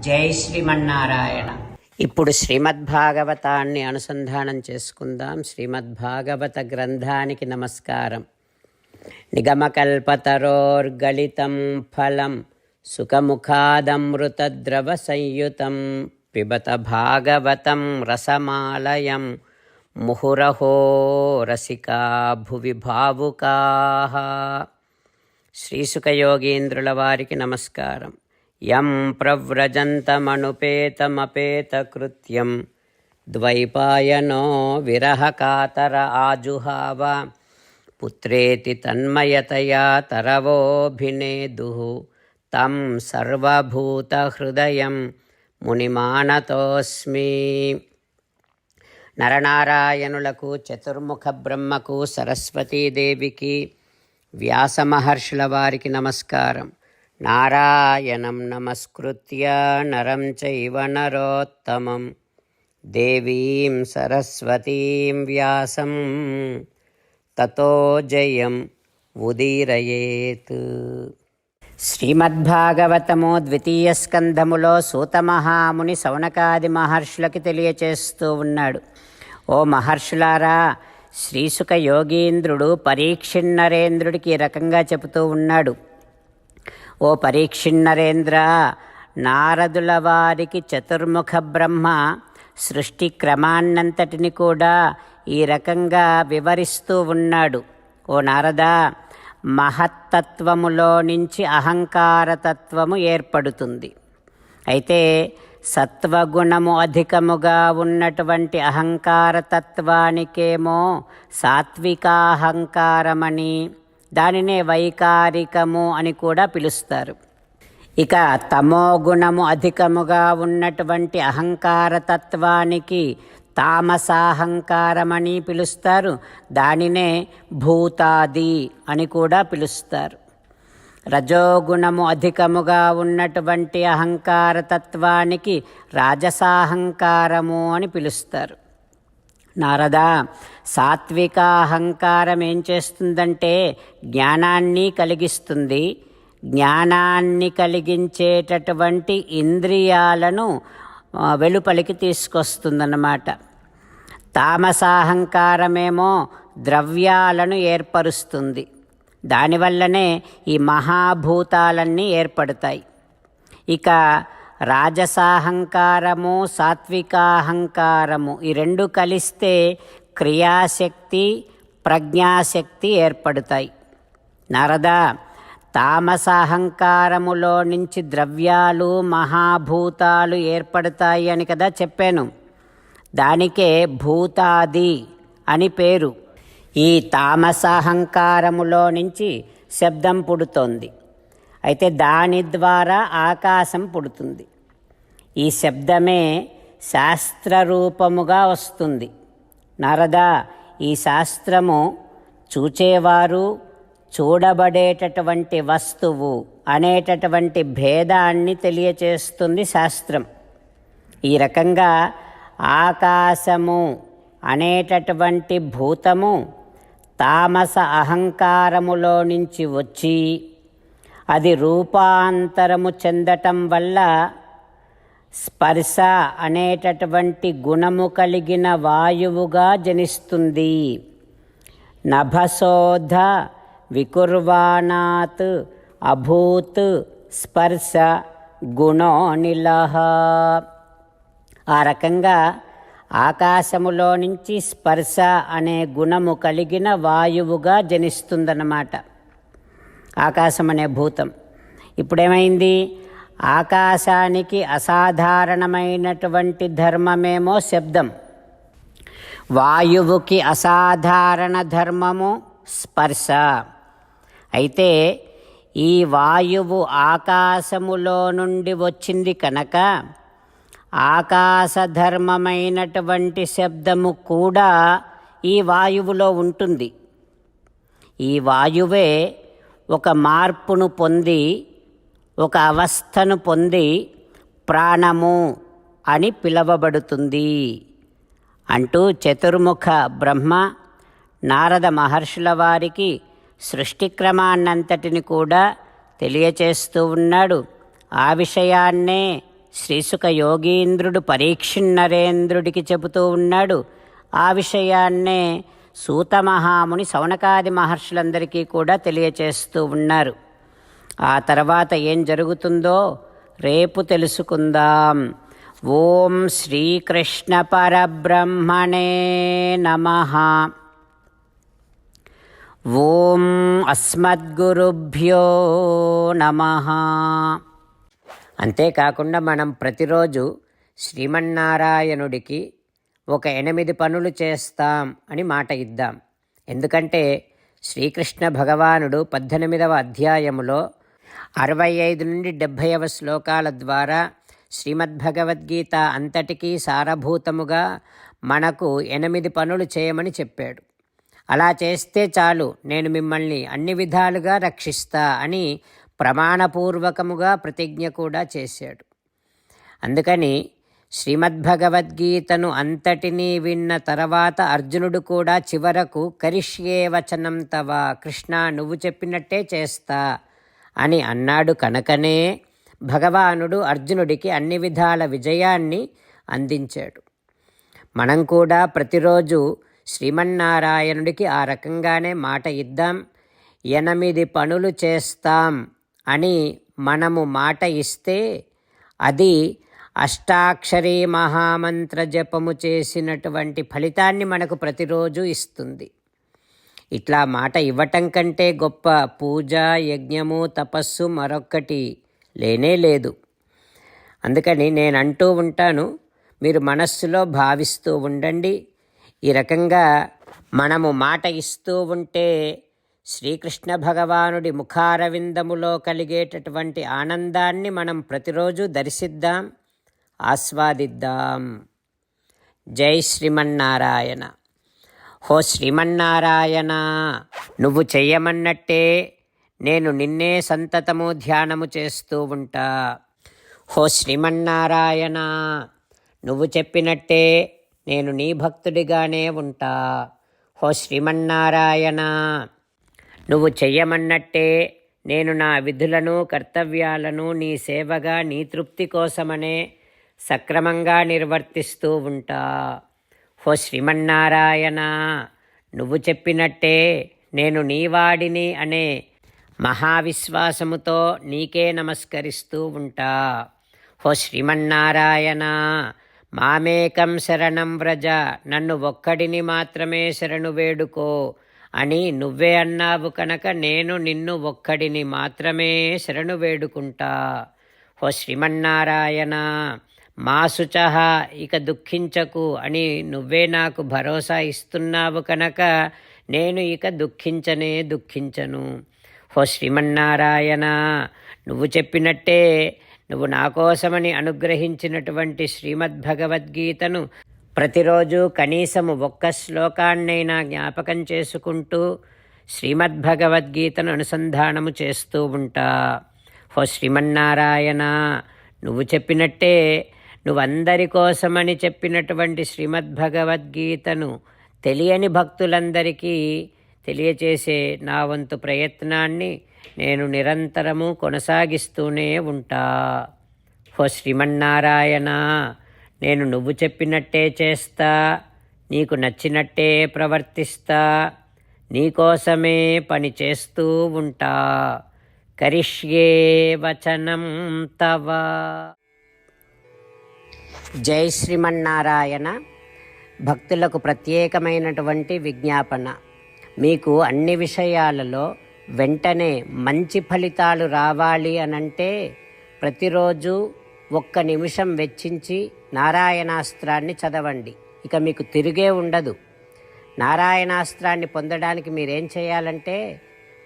జై శ్రీమన్నారాయణ. ఇప్పుడు శ్రీమద్భాగవతాన్ని అనుసంధానం చేసుకుందాం. శ్రీమద్భాగవత గ్రంథానికి నమస్కారం. నిగమకల్పతరోర్గళితం ఫలం సుఖముఖాదమృతద్రవ సంయుతం పిబత భాగవతం రసమాలయం ముహురహో రసికా భువి భావుకాః. శ్రీసుఖయోగీంద్రుల వారికి నమస్కారం. యం ప్రవ్రజంతమనుపేతమపేతకృత్యం ద్వైపాయనో విరహకాతర ఆజుహావ పుత్రేతి తన్మయతయా తరవోభినేదుః తం సర్వభూతహృదయం మునిమానతోస్మి. నరనారాయణులకు, చతుర్ముఖ బ్రహ్మకు, సరస్వతీదేవికి, వ్యాసమహర్షుల వారికి నమస్కారం. నారాయణం నమస్కృత్య నరం చైవ నరోత్తమం దేవీం సరస్వతీం వ్యాసం తతో జయం ఉదీరయేత్. శ్రీమద్భాగవతము ద్వితీయ స్కంధములో సూతమహాముని శౌనకాది మహర్షులకి తెలియచేస్తూ ఉన్నాడు. ఓ మహర్షులారా, శ్రీసుఖ యోగీంద్రుడు పరీక్షిన్నరేంద్రుడికి ఈ రకంగా చెబుతూ ఉన్నాడు. ఓ పరీక్షిన్నరేంద్ర, నారదుల వారికి చతుర్ముఖ బ్రహ్మ సృష్టి క్రమాన్నంతటిని కూడా ఈ రకంగా వివరిస్తూ ఉన్నాడు. ఓ నారద, మహత్తత్వములో నుంచి అహంకారతత్వము ఏర్పడుతుంది. అయితే సత్వగుణము అధికముగా ఉన్నటువంటి అహంకారతత్వానికేమో సాత్వికాహంకారమని, దానినే వైకారికము అని కూడా పిలుస్తారు. ఇక తమోగుణము అధికముగా ఉన్నటువంటి అహంకారతత్వానికి తామసాహంకారమని పిలుస్తారు. దానినే భూతాది అని కూడా పిలుస్తారు. రజోగుణము అధికముగా ఉన్నటువంటి అహంకారతత్వానికి రాజసాహంకారము అని పిలుస్తారు. నారదా, సాత్వికాహంకారం ఏం చేస్తుందంటే జ్ఞానాన్ని కలిగిస్తుంది. జ్ఞానాన్ని కలిగించేటటువంటి ఇంద్రియాలను వెలుపలికి తీసుకొస్తుందన్నమాట. తామసాహంకారమేమో ద్రవ్యాలను ఏర్పరుస్తుంది. దానివల్లనే ఈ మహాభూతాలన్నీ ఏర్పడతాయి. ఇక రాజసాహంకారము, సాత్వికాహంకారము ఈ రెండు కలిస్తే క్రియాశక్తి, ప్రజ్ఞాశక్తి ఏర్పడతాయి. నారదా, తామసాహంకారములో నుంచి ద్రవ్యాలు, మహాభూతాలు ఏర్పడతాయి అని కదా చెప్పాను. దానికే భూతాది అని పేరు. ఈ తామసాహంకారములో నుంచి శబ్దం పుడుతోంది. అయితే దాని ద్వారా ఆకాశం పుడుతుంది. ఈ శబ్దమే శాస్త్రరూపముగా వస్తుంది. నారదా, ఈ శాస్త్రము చూచేవారు, చూడబడేటటువంటి వస్తువు అనేటటువంటి భేదాన్ని తెలియచేస్తుంది శాస్త్రం. ఈ రకంగా ఆకాశము అనేటటువంటి భూతము తామస అహంకారములో నుంచి వచ్చి అది రూపాంతరము చెందటం వల్ల స్పర్శ అనేటటువంటి గుణము కలిగిన వాయువుగా జనిస్తుంది. నభసోధ వికుర్వాణాత్ అభూత్ స్పర్శ గుణోనిలః. ఆ రకంగా ఆకాశములో నుంచి స్పర్శ అనే గుణము కలిగిన వాయువుగా జనిస్తుందన్నమాట ఆకాశం అనే భూతం. ఇప్పుడేమైంది? ఆకాశానికి అసాధారణమైనటువంటి ధర్మమేమో శబ్దం, వాయువుకి అసాధారణ ధర్మము స్పర్శ. అయితే ఈ వాయువు ఆకాశములో నుండి వచ్చింది కనుక ఆకాశధర్మమైనటువంటి శబ్దము కూడా ఈ వాయువులో ఉంటుంది. ఈ వాయువే ఒక మార్పును పొంది, ఒక అవస్థను పొంది ప్రాణము అని పిలవబడుతుంది అంటూ చతుర్ముఖ బ్రహ్మ నారద మహర్షుల వారికి సృష్టిక్రమాన్నంతటిని కూడా తెలియచేస్తూ ఉన్నాడు. ఆ విషయాన్నే శ్రీసుఖ యోగీంద్రుడు పరీక్షిన్నరేంద్రుడికి చెబుతూ ఉన్నాడు. ఆ విషయాన్నే సూతమహాముని శౌనకాది మహర్షులందరికీ కూడా తెలియచేస్తూ ఉన్నారు. ఆ తర్వాత ఏం జరుగుతుందో రేపు తెలుసుకుందాం. ఓం శ్రీకృష్ణ పరబ్రహ్మణే నమః. ఓం అస్మద్గురుభ్యో నమః. అంతేకాకుండా మనం ప్రతిరోజు శ్రీమన్నారాయణుడికి ఒక 8 పనులు చేస్తాం అని మాట ఇద్దాం. ఎందుకంటే శ్రీకృష్ణ భగవానుడు 18వ అధ్యాయములో 65 నుండి 70వ శ్లోకాల ద్వారా శ్రీమద్భగవద్గీత అంతటికీ సారభూతముగా మనకు 8 పనులు చేయమని చెప్పాడు. అలా చేస్తే చాలు, నేను మిమ్మల్ని అన్ని విధాలుగా రక్షిస్తా అని ప్రమాణపూర్వకముగా ప్రతిజ్ఞ కూడా చేశాడు. అందుకని శ్రీమద్భగవద్గీతను అంతటినీ విన్న తర్వాత అర్జునుడు కూడా చివరకు కరిష్యే వచనం తవ, కృష్ణ నువ్వు చెప్పినట్టే చేస్తా అని అన్నాడు. కనుకనే భగవానుడు అర్జునుడికి అన్ని విధాల విజయాన్ని అందించాడు. మనం కూడా ప్రతిరోజు శ్రీమన్నారాయణుడికి ఆ రకంగానే మాట ఇద్దాం. 8 పనులు చేస్తాం అని మనము మాట ఇస్తే అది అష్టాక్షరీ మహామంత్ర జపము చేసినటువంటి ఫలితాన్ని మనకు ప్రతిరోజు ఇస్తుంది. ఇట్లా మాట ఇవ్వటం కంటే గొప్ప పూజ, యజ్ఞము, తపస్సు మరొక్కటి లేనే లేదు. అందుకని నేను అంటూ ఉంటాను, మీరు మనస్సులో భావిస్తూ ఉండండి. ఈ రకంగా మనము మాట ఇస్తూ ఉంటే శ్రీకృష్ణ భగవానుడి ముఖారవిందములో కలిగేటటువంటి ఆనందాన్ని మనం ప్రతిరోజు దర్శిద్దాం, ఆస్వాదిద్దాం. జై శ్రీమన్నారాయణ. హో శ్రీమన్నారాయణ, నువ్వు చెయ్యమన్నట్టే నేను నిన్నే సంతతము ధ్యానము చేస్తూ ఉంటా. హో శ్రీమన్నారాయణ, నువ్వు చెప్పినట్టే నేను నీ భక్తుడిగానే ఉంటా. హో శ్రీమన్నారాయణ, నువ్వు చెయ్యమన్నట్టే నేను నా విధులను, కర్తవ్యాలను నీ సేవగా, నీ తృప్తి కోసమనే సక్రమంగా నిర్వర్తిస్తూ ఉంటా. హో శ్రీమన్నారాయణ, నువ్వు చెప్పినట్టే నేను నీవాడిని అనే మహావిశ్వాసముతో నీకే నమస్కరిస్తూ ఉంటా. హో శ్రీమన్నారాయణ, మామేకం శరణం వ్రజ, నన్ను ఒక్కడిని మాత్రమే శరణు వేడుకో అని నువ్వే అన్నావు కనుక నేను నిన్ను ఒక్కడిని మాత్రమే శరణు వేడుకుంటా. హో శ్రీమన్నారాయణ, మా శుచః, ఇక దుఃఖించకు అని నువ్వే నాకు భరోసా ఇస్తున్నావు కనుక నేను ఇక దుఃఖించను. హో శ్రీమన్నారాయణ, నువ్వు చెప్పినట్టే నువ్వు నా కోసమని అనుగ్రహించినటువంటి శ్రీమద్భగవద్గీతను ప్రతిరోజు కనీసము 1 శ్లోకాన్నైనా జ్ఞాపకం చేసుకుంటూ శ్రీమద్భగవద్గీతను అనుసంధానము చేస్తూ ఉంటా. హో శ్రీమన్నారాయణ, నువ్వు చెప్పినట్టే నువ్వందరి కోసమని చెప్పినటువంటి శ్రీమద్భగవద్గీతను తెలియని భక్తులందరికీ తెలియచేసే నా వంతు ప్రయత్నాన్ని నేను నిరంతరము కొనసాగిస్తూనే ఉంటా. హో శ్రీమన్నారాయణ, నేను నువ్వు చెప్పినట్టే చేస్తా, నీకు నచ్చినట్టే ప్రవర్తిస్తా, నీకోసమే పని చేస్తూ ఉంటా. కరిష్యే వచనం తవ. జై శ్రీమన్నారాయణ. భక్తులకు ప్రత్యేకమైనటువంటి విజ్ఞాపన. మీకు అన్ని విషయాలలో వెంటనే మంచి ఫలితాలు రావాలి అనంటే ప్రతిరోజు 1 నిమిషం వెచ్చించి నారాయణాస్త్రాన్ని చదవండి. ఇక మీకు తిరిగే ఉండదు. నారాయణాస్త్రాన్ని పొందడానికి మీరేం చేయాలంటే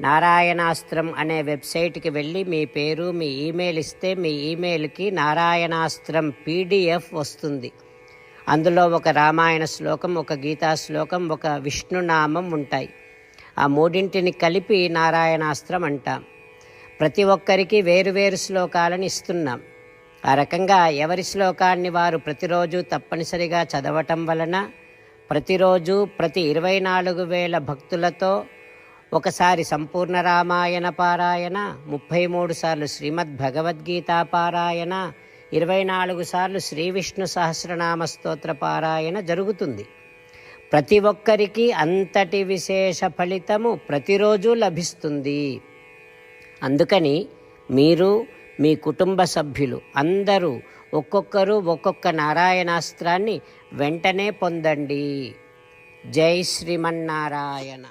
నారాయణాస్త్రం అనే వెబ్సైట్కి వెళ్ళి మీ పేరు, మీ ఈమెయిల్ ఇస్తే మీ ఈమెయిల్కి నారాయణాస్త్రం PDF వస్తుంది. అందులో ఒక రామాయణ శ్లోకం, ఒక గీతా శ్లోకం, ఒక విష్ణునామం ఉంటాయి. ఆ 3ంటిని కలిపి నారాయణాస్త్రం అంటాం. ప్రతి ఒక్కరికి వేరువేరు శ్లోకాలను ఇస్తున్నాం. ఆ రకంగా ఎవరి శ్లోకాన్ని వారు ప్రతిరోజు తప్పనిసరిగా చదవటం వలన ప్రతిరోజు ప్రతి 24,000 భక్తులతో ఒకసారి సంపూర్ణ రామాయణ పారాయణ, 33 సార్లు శ్రీమద్భగవద్గీత పారాయణ, 24 సార్లు శ్రీ విష్ణు సహస్రనామ స్తోత్ర పారాయణ జరుగుతుంది. ప్రతి ఒక్కరికి అంతటి విశేష ఫలితము ప్రతిరోజు లభిస్తుంది. అందుకని మీరు, మీ కుటుంబ సభ్యులు అందరూ ఒక్కొక్కరు ఒక్కొక్క నారాయణాస్త్రాన్ని వెంటనే పొందండి. జై శ్రీమన్నారాయణ.